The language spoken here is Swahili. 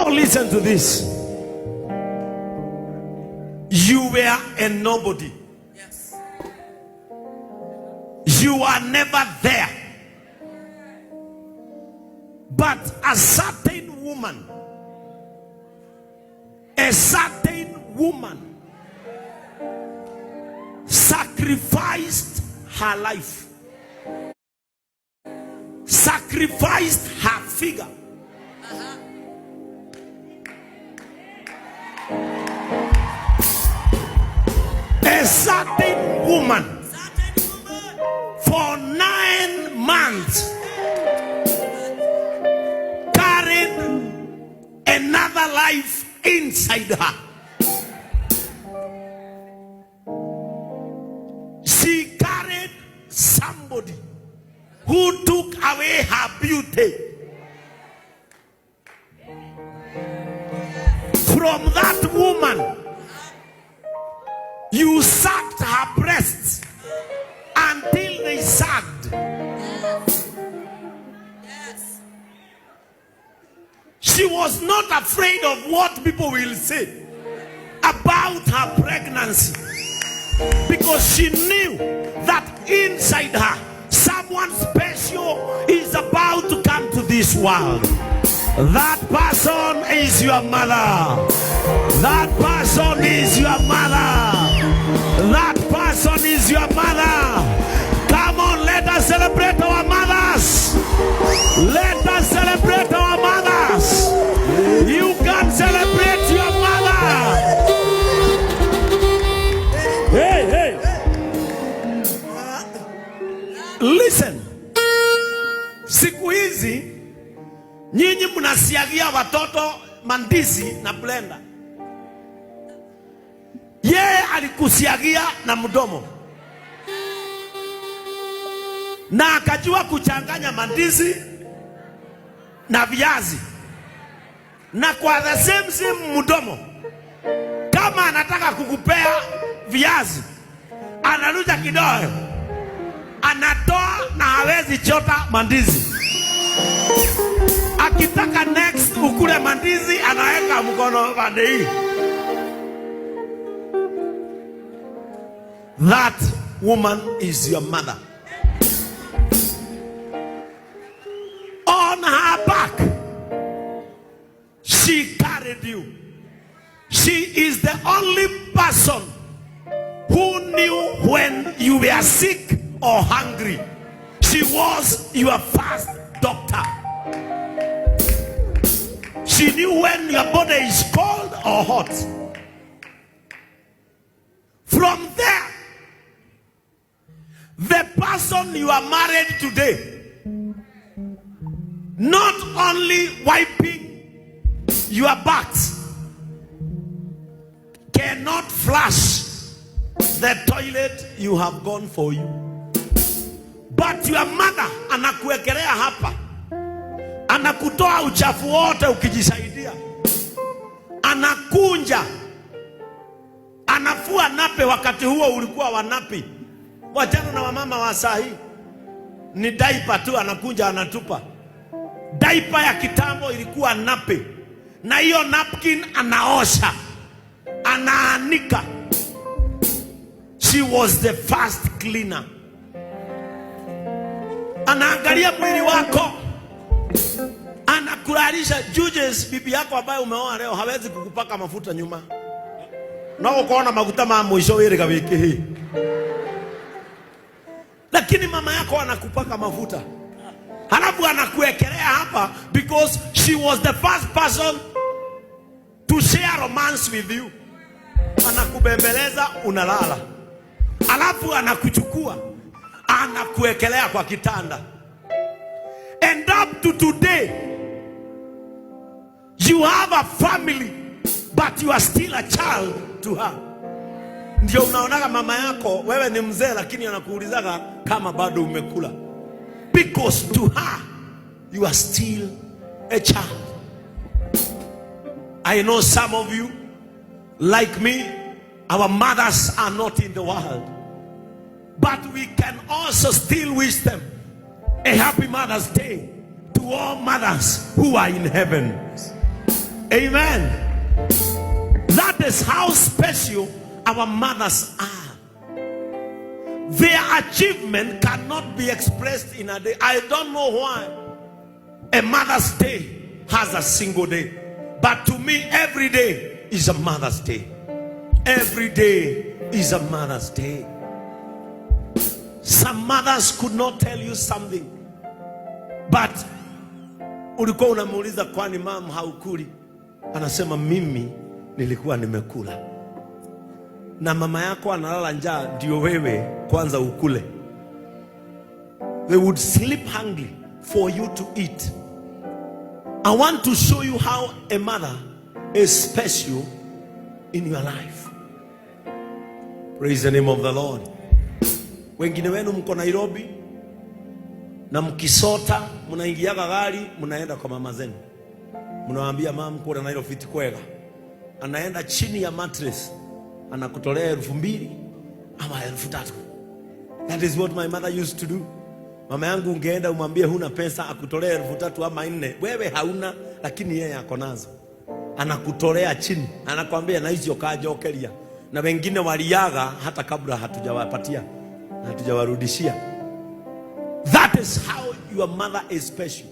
Now listen to this. You were a nobody. Yes. You are never there. But a certain woman sacrificed her life, sacrificed her figure. A certain woman for 9 months carried another life inside her. She carried somebody who took away her beauty. From that woman, you sucked her breasts until they sagged. Yes. She was not afraid of what people will say about her pregnancy, because she knew that inside her someone special is about to come to this world. That person is your mother. That person is your mother. That person is your mother. Come on, let us celebrate our mothers. Let us celebrate our mothers. You can celebrate your mother. Hey, hey. Listen. Siku hizi nyinyi mnasiagia watoto mandizi na blender. Yeye alikusiagia na mdomo, na akajua kuchanganya mandizi na viazi, na kwa the same mdomo. Kama anataka kukupea viazi, anaruja kidole, anatoa na hawezi chota mandizi. Akitaka next ukule mandizi, anaweka mkono pande hii. That woman is your mother. On her back, she carried you. She is the only person who knew when you were sick or hungry. She was your first doctor. She knew when your body is cold or hot. From there, the person you are married today, not only wiping your butt, cannot flush the toilet you have gone for you, but your mother anakuwekelea hapa, anakutoa uchafu wote ukijisaidia, anakunja, anafua nape. Wakati huo ulikuwa wanapi. Wajana na wamama wa sahi ni diaper tu, anakunja anatupa. Diaper ya kitambo ilikuwa nape, na hiyo napkin anaosha, anaanika. She was the first cleaner. Anaangalia mwili wako, anakulalisha. Judges, bibi yako ambaye umeoa leo hawezi kukupaka mafuta nyuma. Na ukoona mafuta mwisho ile wiki hii. Lakini mama yako anakupaka mafuta, halafu anakuwekelea hapa, because she was the first person to share romance with you. Anakubembeleza, unalala, halafu anakuchukua, anakuwekelea kwa kitanda. And up to today, you have a family, but you are still a child to her. Ndio unaonaga mama yako wewe ni mzee, lakini anakuulizaga kama bado umekula, because to her you are still a child. I know some of you, like me, our mothers are not in the world, but we can also still wish them a happy Mother's Day to all mothers who are in heaven. Amen. That is how special our mothers are. Their achievement cannot be expressed in a day. I don't know why a Mother's Day has a single day, but to me every day is a Mother's Day. Every day is a Mother's Day. Some mothers could not tell you something, but ulikuwa unamuuliza kwani mama haukuli? Anasema mimi nilikuwa nimekula. Na mama yako analala njaa ndio wewe kwanza ukule. They would sleep hungry for you to eat. I want to show you how a mother is special in your life. Praise the name of the Lord. Wengine wenu mko Nairobi na mkisota mnaingiaga gari mnaenda kwa mama zenu. Mnawaambia mama kuna na hilo fiti kwega. Anaenda chini ya mattress anakutolea 2,000 ama 3,000. That is what my mother used to do. Mama yangu ungeenda umwambie huna pesa akutolea 3,000 ama 4. Wewe hauna lakini yeye ako nazo. Anakutolea chini. Anakuambia na hizo kajokeria. Na wengine waliaga hata kabla hatujawapatia. Hatujawarudishia. That is how your mother is special.